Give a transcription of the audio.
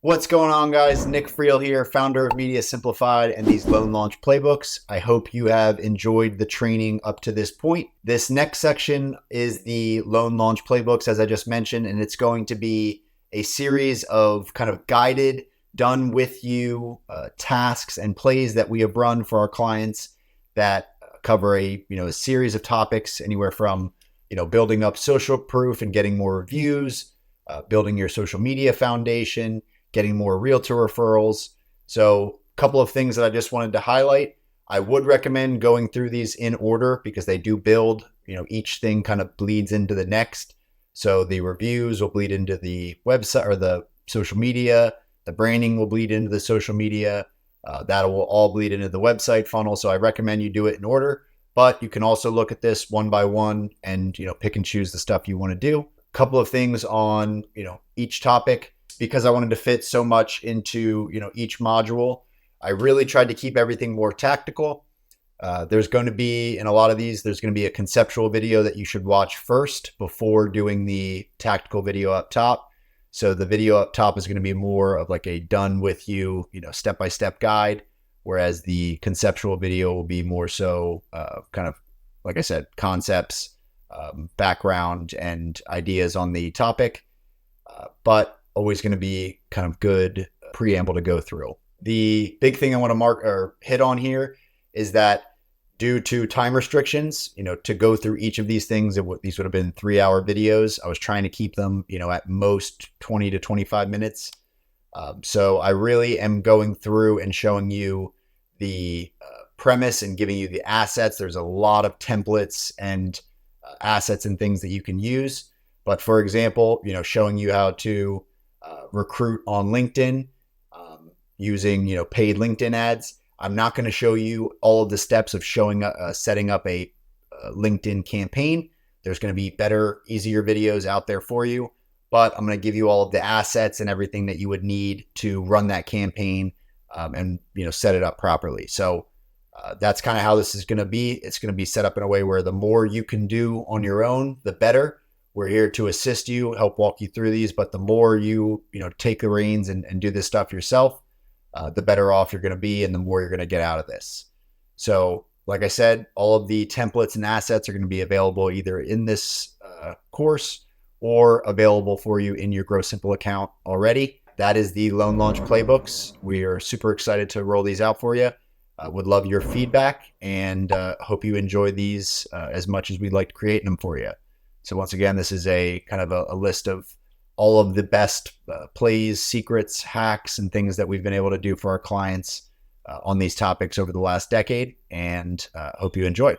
What's going on, guys? Nick Friel here, founder of Media Simplified and these Loan-Launch Playbooks. I hope you have enjoyed the training up to this point. This next section is the Loan-Launch Playbooks, as I just mentioned, and it's going to be a series of kind of guided, done with you tasks and plays that we have run for our clients that cover a series of topics, anywhere from building up social proof and getting more reviews, building your social media foundation, getting more realtor referrals. So a couple of things that I just wanted to highlight. I would recommend going through these in order because they do build, each thing kind of bleeds into the next. So the reviews will bleed into the website or the social media. The branding will bleed into the social media. That will all bleed into the website funnel. So I recommend you do it in order, but you can also look at this one by one and, pick and choose the stuff you want to do. A couple of things on, each topic. Because I wanted to fit so much into each module, I really tried to keep everything more tactical. There's going to be, in a lot of these, there's going to be a conceptual video that you should watch first before doing the tactical video up top. So the video up top is going to be more of like a done with you, step-by-step guide, whereas the conceptual video will be more so kind of, like I said, concepts, background, and ideas on the topic. But always going to be kind of good preamble to go through. The big thing I want to mark or hit on here is that due to time restrictions, to go through each of these things, these would have been 3-hour videos. I was trying to keep them, at most 20 to 25 minutes. So I really am going through and showing you the premise and giving you the assets. There's a lot of templates and assets and things that you can use. But for example, showing you how to recruit on LinkedIn using paid LinkedIn ads. I'm not going to show you all of the steps of setting up a LinkedIn campaign. There's going to be better, easier videos out there for you, but I'm going to give you all of the assets and everything that you would need to run that campaign and set it up properly. So that's kind of how this is going to be. It's going to be set up in a way where the more you can do on your own, the better. We're here to assist you, help walk you through these, but the more you take the reins and do this stuff yourself, the better off you're going to be and the more you're going to get out of this. So like I said, all of the templates and assets are going to be available either in this course or available for you in your Grow Simple account already. That is the Loan-Launch Playbooks. We are super excited to roll these out for you. Would love your feedback and hope you enjoy these as much as we'd like to create them for you. So once again, this is a kind of a list of all of the best plays, secrets, hacks, and things that we've been able to do for our clients on these topics over the last decade, and hope you enjoy.